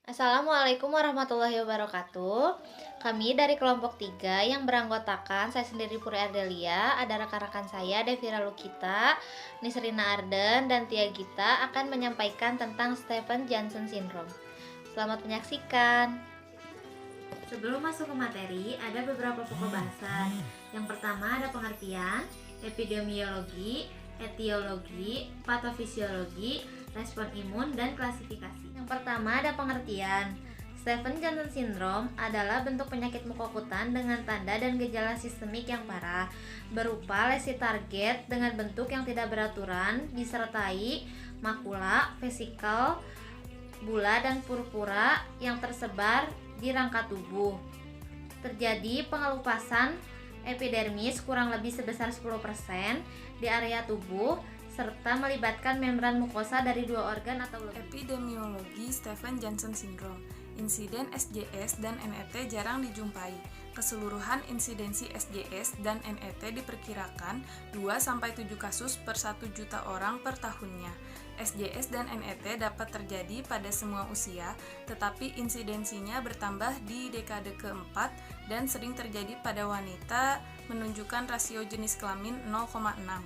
Assalamualaikum warahmatullahi wabarakatuh. Kami dari kelompok 3 yang beranggotakan saya sendiri Puri Ardelia, ada rekan-rekan saya Devira Lukita, Nisrina Arden, dan Tia Gita akan menyampaikan tentang Stephen Johnson Syndrome. Selamat menyaksikan. Sebelum masuk ke materi, ada beberapa pokok bahasan. Yang pertama ada pengertian, epidemiologi, etiologi, patofisiologi, respon imun, dan klasifikasi. Yang pertama ada pengertian. Stephen Johnson Syndrome adalah bentuk penyakit mukokutan dengan tanda dan gejala sistemik yang parah, berupa lesi target dengan bentuk yang tidak beraturan, disertai makula, vesikel, bula, dan purpura yang tersebar di rangka tubuh. Terjadi pengelupasan epidermis kurang lebih sebesar 10% di area tubuh serta melibatkan membran mukosa dari dua organ atau lebih. Epidemiologi Stephen Johnson Syndrome. Insiden SJS dan NET jarang dijumpai. Keseluruhan insidensi SJS dan NET diperkirakan 2-7 kasus per 1 juta orang per tahunnya. SJS dan NET dapat terjadi pada semua usia, tetapi insidensinya bertambah di dekade keempat dan sering terjadi pada wanita, menunjukkan rasio jenis kelamin 0,6.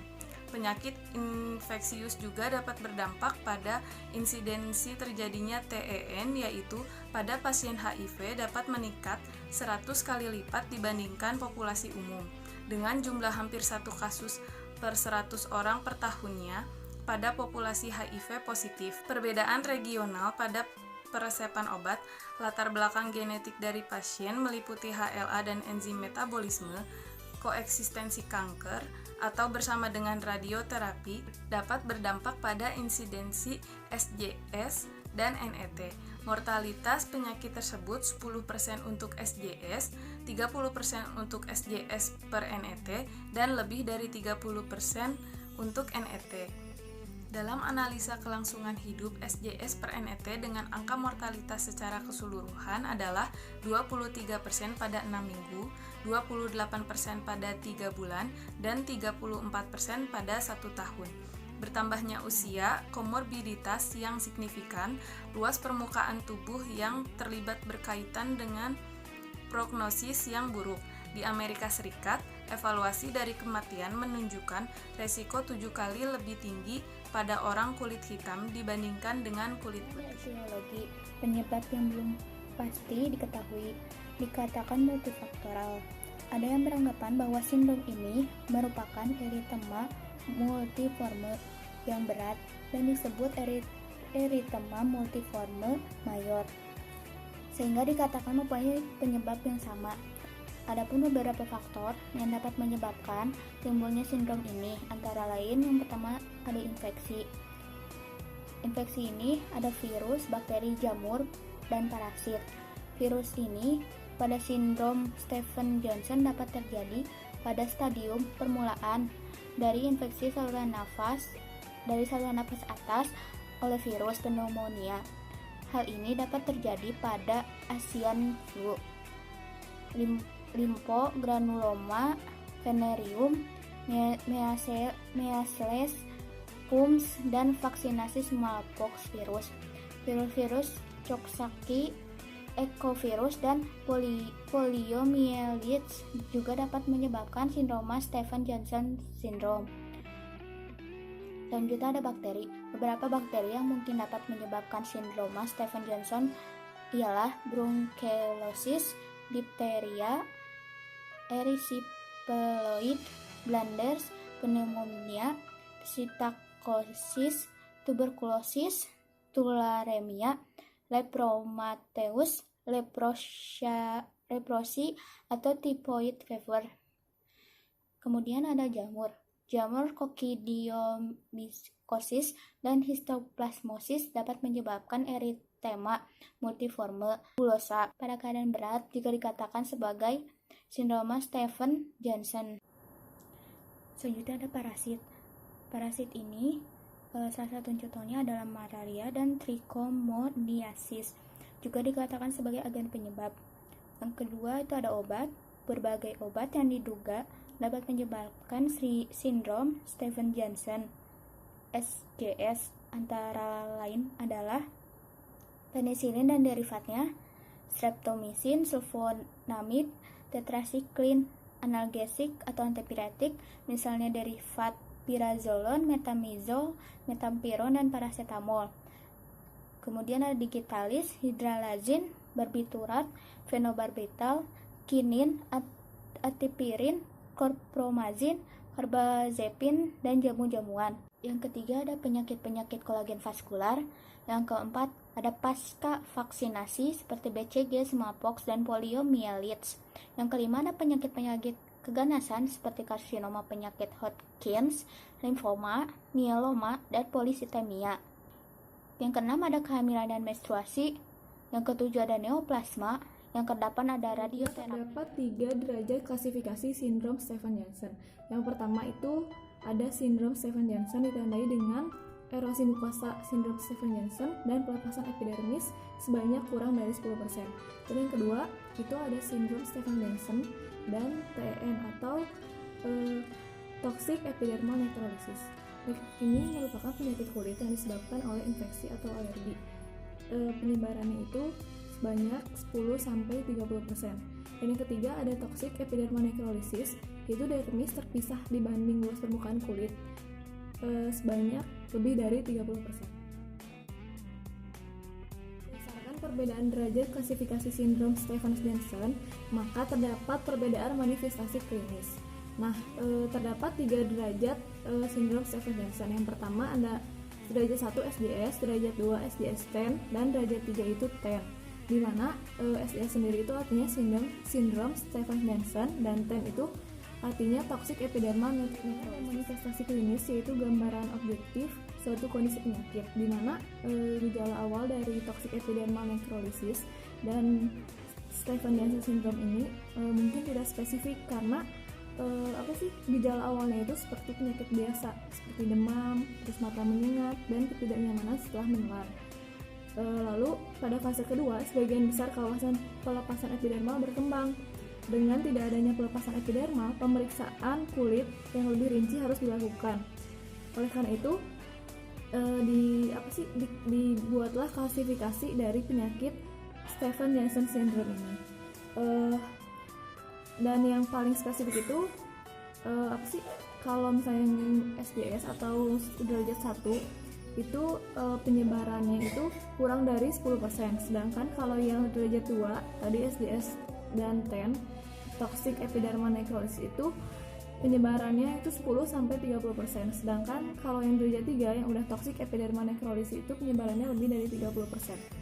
Penyakit infeksius juga dapat berdampak pada insidensi terjadinya TEN, yaitu pada pasien HIV dapat meningkat 100 kali lipat dibandingkan populasi umum, dengan jumlah hampir 1 kasus per 100 orang per tahunnya pada populasi HIV positif. Perbedaan regional pada peresepan obat, latar belakang genetik dari pasien meliputi HLA dan enzim metabolisme, koeksistensi kanker, atau bersama dengan radioterapi dapat berdampak pada insidensi SJS dan NET. Mortalitas penyakit tersebut 10% untuk SJS, 30% untuk SJS per NET, dan lebih dari 30% untuk NET. Dalam analisa kelangsungan hidup, SJS per NET dengan angka mortalitas secara keseluruhan adalah 23% pada 6 minggu, 28% pada 3 bulan, dan 34% pada 1 tahun. Bertambahnya usia, komorbiditas yang signifikan, luas permukaan tubuh yang terlibat berkaitan dengan prognosis yang buruk. Di Amerika Serikat, evaluasi dari kematian menunjukkan resiko 7 kali lebih tinggi pada orang kulit hitam dibandingkan dengan kulit putih. Etiologi, penyebab yang belum pasti diketahui, dikatakan multifaktoral. Ada yang beranggapan bahwa sindrom ini merupakan eritema multiforme yang berat dan disebut eritema multiforme mayor, sehingga dikatakan mempunyai penyebab yang sama. Adapun beberapa faktor yang dapat menyebabkan timbulnya sindrom ini, antara lain yang pertama ada infeksi. Infeksi ini ada virus, bakteri, jamur, dan parasit. Virus ini pada sindrom Stephen Johnson dapat terjadi pada stadium permulaan dari infeksi saluran nafas atas oleh virus pneumonia. Hal ini dapat terjadi pada Asian flu, limfogranuloma, venereum, measles, mumps, dan vaksinasi smallpox virus. Virus-virus Coxsackie, echovirus, dan poliomyelitis juga dapat menyebabkan sindroma Stephen Johnson Syndrome. Selanjutnya ada bakteri. Beberapa bakteri yang mungkin dapat menyebabkan sindroma Stephen Johnson ialah Brucellosis, diphtheria, erysipeloid, glanders, pneumonia, psittacosis, tuberkulosis, tularemia, lepromateusis, leprosi, atau typhoid fever. Kemudian ada jamur. Jamur kokidiomicosis dan histoplasmosis dapat menyebabkan eritema multiforme bullosa. Pada keadaan berat juga dikatakan sebagai sindroma Stephen Johnson. Selanjutnya ada parasit. Parasit ini salah satu contohnya adalah malaria dan trichomoniasis. Juga dikatakan sebagai agen penyebab. Yang kedua itu ada obat. Berbagai obat yang diduga dapat menyebabkan sindrom Stephen Johnson SJS antara lain adalah penisilin dan derivatnya, streptomycin, sulfonamid, tetrasiklin, analgesik atau antipiretik, misalnya derivat pirazolon, metamizol, metampiron, dan paracetamol. Kemudian ada digitalis, hidralazin, barbiturat, fenobarbital, kinin, atipirin, korpromazin, carbazepin, dan jamu-jamuan. Yang ketiga ada penyakit-penyakit kolagen vaskular. Yang keempat ada pasca vaksinasi seperti BCG, smallpox, dan poliomyelitis. Yang kelima ada penyakit-penyakit keganasan seperti karsinoma penyakit Hodgkin, limfoma, myeloma, dan polisitemia. Yang keenam ada kehamilan dan menstruasi. Yang ketujuh ada neoplasma. Yang kedelapan ada radioterapi. Terdapat 3 derajat klasifikasi sindrom Stevens-Johnson. Yang pertama itu ada sindrom Stevens-Johnson ditandai dengan erosi mukosa sindrom Stevens-Johnson dan pelepasan epidermis sebanyak kurang dari 10%. Dan yang kedua itu ada sindrom Stevens-Johnson dan TEN atau toxic epidermal necrosis. Ini merupakan penyakit kulit yang disebabkan oleh infeksi atau alergi. Penyebarannya itu sebanyak 10-30%. Dan yang ketiga ada toxic epidermal necrosis, yaitu dermis terpisah dibanding luas permukaan kulit sebanyak lebih dari 30%. Berdasarkan perbedaan derajat klasifikasi sindrom Stevens-Johnson, maka terdapat perbedaan manifestasi klinis. Nah, terdapat 3 derajat sindrom Stevens-Johnson. Yang pertama ada derajat 1 SDS, derajat 2 SDS-10, dan derajat 3 itu TEN. Di mana SDS sendiri itu artinya sindrom Stevens-Johnson dan TEN itu artinya toxic epidermal necrosis. Manifestasi klinis yaitu gambaran objektif suatu kondisi penyakit, di mana gejala awal dari toxic epidermal necrosis dan Stevens-Johnson syndrome ini mungkin tidak spesifik karena gejala awalnya itu seperti penyakit biasa seperti demam, terus mata menyengat, dan ketidaknyamanan setelah menular. Lalu pada fase kedua sebagian besar kawasan pelepasan epidermal berkembang. Dengan tidak adanya pelepasan epidermal, pemeriksaan kulit yang lebih rinci harus dilakukan. Oleh karena itu dibuatlah klasifikasi dari penyakit Stevens-Johnson syndrome ini. Dan yang paling spesifik itu kalau misalnya SDS atau derajat 1 itu penyebarannya itu kurang dari 10%, sedangkan kalau yang derajat 2 tadi SDS dan TEN toxic epidermal necrosis itu penyebarannya itu 10-30%, sedangkan kalau yang derajat 3 yang udah toxic epidermal necrosis itu penyebarannya lebih dari 30%.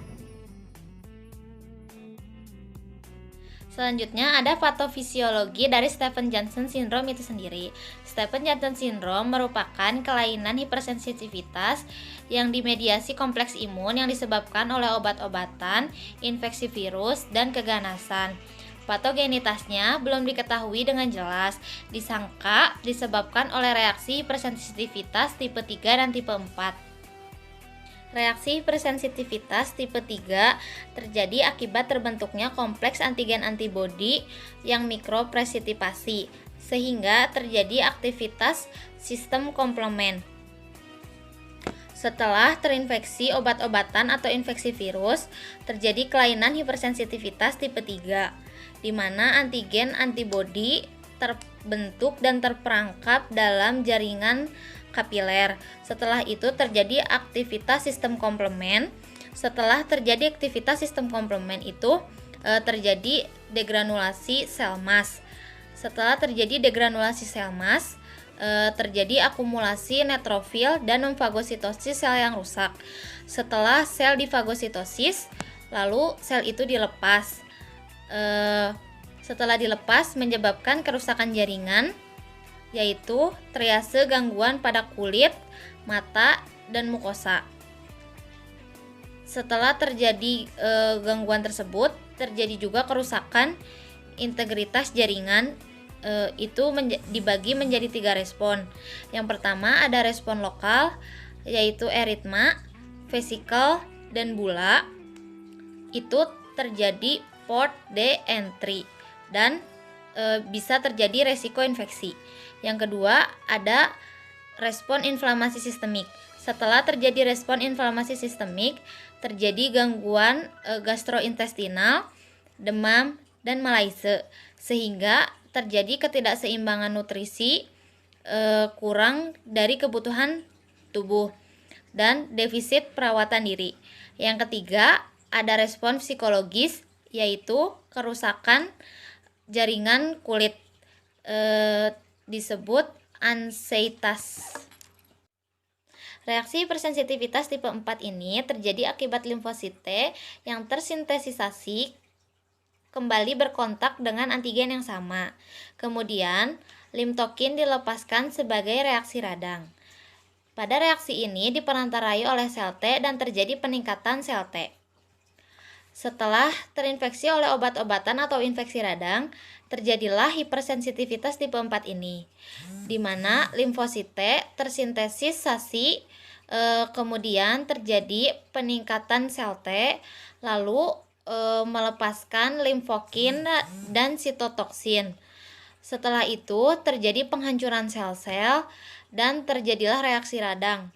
Selanjutnya ada patofisiologi dari Stevens-Johnson syndrome itu sendiri. Stevens-Johnson syndrome merupakan kelainan hipersensitivitas yang dimediasi kompleks imun yang disebabkan oleh obat-obatan, infeksi virus, dan keganasan. Patogenitasnya belum diketahui dengan jelas, disangka disebabkan oleh reaksi hipersensitivitas tipe 3 dan tipe 4. Reaksi hipersensitivitas tipe 3 terjadi akibat terbentuknya kompleks antigen antibodi yang mikropresitipasi, sehingga terjadi aktivitas sistem komplement. Setelah terinfeksi obat-obatan atau infeksi virus, terjadi kelainan hipersensitivitas tipe 3, di mana antigen antibodi terbentuk dan terperangkap dalam jaringan kapiler. Setelah itu terjadi aktivitas sistem komplement. Setelah terjadi aktivitas sistem komplement itu terjadi degranulasi sel mas. Setelah terjadi degranulasi sel mas, terjadi akumulasi neutrofil dan memfagositosis sel yang rusak. Setelah sel difagositosis, lalu sel itu dilepas. Setelah dilepas menyebabkan kerusakan jaringan, yaitu triase gangguan pada kulit, mata, dan mukosa. Setelah terjadi gangguan tersebut, terjadi juga kerusakan integritas jaringan. Itu dibagi menjadi 3 respon. Yang pertama ada respon lokal, yaitu eritma, vesicle, dan bula. Itu terjadi port de-entry dan bisa terjadi resiko infeksi. Yang kedua ada respon inflamasi sistemik. Setelah terjadi respon inflamasi sistemik, terjadi gangguan gastrointestinal, demam, dan malaise, sehingga terjadi ketidakseimbangan nutrisi, kurang dari kebutuhan tubuh, dan defisit perawatan diri. Yang ketiga, ada respon psikologis, yaitu kerusakan jaringan kulit, disebut anseitas. Reaksi hipersensitivitas tipe 4 ini terjadi akibat limfosit T yang tersintesisasi kembali berkontak dengan antigen yang sama. Kemudian, limtokin dilepaskan sebagai reaksi radang. Pada reaksi ini diperantarai oleh sel T dan terjadi peningkatan sel T. Setelah terinfeksi oleh obat-obatan atau infeksi radang, terjadilah hipersensitivitas tipe 4 ini, di mana limfosit T tersintetisasi, kemudian terjadi peningkatan sel T, lalu melepaskan limfokin dan sitotoksin. Setelah itu terjadi penghancuran sel-sel dan terjadilah reaksi radang,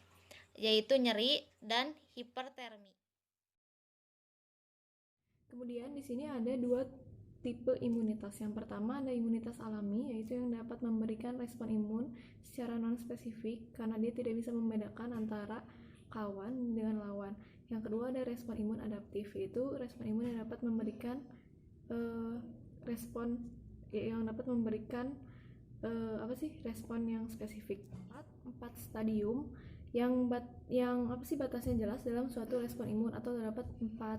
yaitu nyeri dan hipertermi. Kemudian di sini ada dua tipe imunitas. Yang pertama ada imunitas alami, yaitu yang dapat memberikan respon imun secara non-spesifik karena dia tidak bisa membedakan antara kawan dengan lawan. Yang kedua ada respon imun adaptif, yaitu respon imun yang dapat memberikan respon yang spesifik. Empat stadium yang batasnya jelas dalam suatu respon imun, atau terdapat 4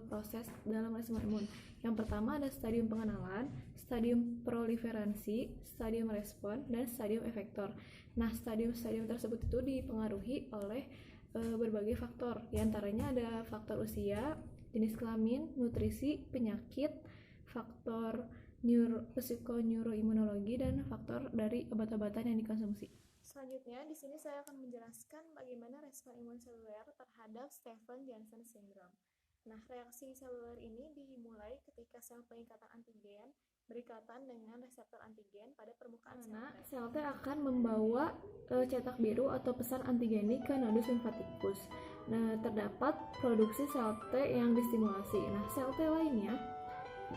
proses dalam respon imun. Yang pertama ada stadium pengenalan, stadium proliferansi, stadium respon, dan stadium efektor. Nah, stadium-stadium tersebut itu dipengaruhi oleh berbagai faktor. Di antaranya ada faktor usia, jenis kelamin, nutrisi, penyakit, faktor psikoneuroimunologi, dan faktor dari obat-obatan yang dikonsumsi. Selanjutnya, di sini saya akan menjelaskan bagaimana respon imun seluler terhadap Stevens-Johnson syndrome. Nah, reaksi seluler ini dimulai ketika sel pengikatan antigen berikatan dengan reseptor antigen pada permukaan sel T akan membawa cetak biru atau pesan antigenik ke nodus limfatikus. Nah, terdapat produksi sel T yang distimulasi. Nah, sel T lainnya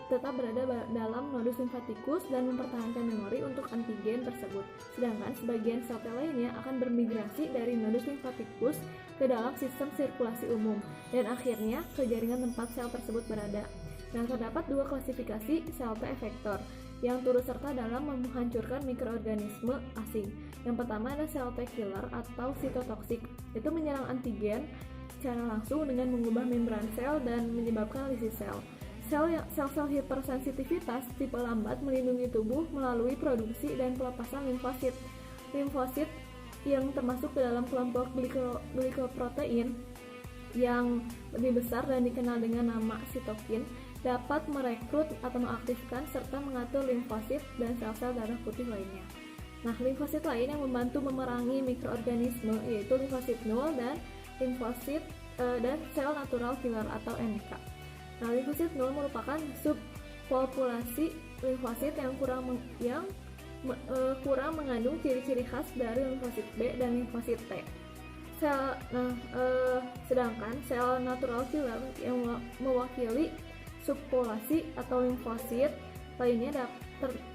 tetap berada dalam nodus limfatikus dan mempertahankan memori untuk antigen tersebut. Sedangkan sebagian sel T lainnya akan bermigrasi dari nodus limfatikus ke dalam sistem sirkulasi umum dan akhirnya ke jaringan tempat sel tersebut berada. Nah, terdapat dua klasifikasi sel T efektor yang turut serta dalam menghancurkan mikroorganisme asing. Yang pertama ada sel T killer atau sitotoksik, itu menyerang antigen secara langsung dengan mengubah membran sel dan menyebabkan lisis sel. Sel-sel hipersensitivitas tipe lambat melindungi tubuh melalui produksi dan pelepasan limfosit. Limfosit yang termasuk ke dalam kelompok glikoprotein yang lebih besar dan dikenal dengan nama sitokin, dapat merekrut atau mengaktifkan serta mengatur limfosit dan sel-sel darah putih lainnya. Nah, limfosit lain yang membantu memerangi mikroorganisme yaitu limfosit nul dan limfosit dan sel natural killer atau NK. Nah, limfosit nul merupakan subpopulasi limfosit yang kurang mengandung ciri-ciri khas dari limfosit B dan limfosit T. Sedangkan sel natural killer yang mewakili subpopulasi atau limfosit lainnya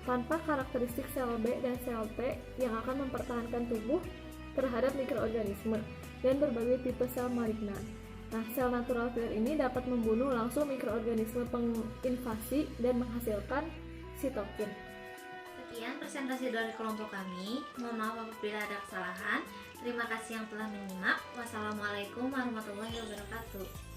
tanpa karakteristik sel B dan sel T yang akan mempertahankan tubuh terhadap mikroorganisme dan berbagai tipe sel malignan. Nah, sel natural killer ini dapat membunuh langsung mikroorganisme penginvasi dan menghasilkan sitokin. Sekian presentasi dari kelompok kami. Mohon maaf apabila ada kesalahan. Terima kasih yang telah menyimak. Wassalamualaikum warahmatullahi wabarakatuh.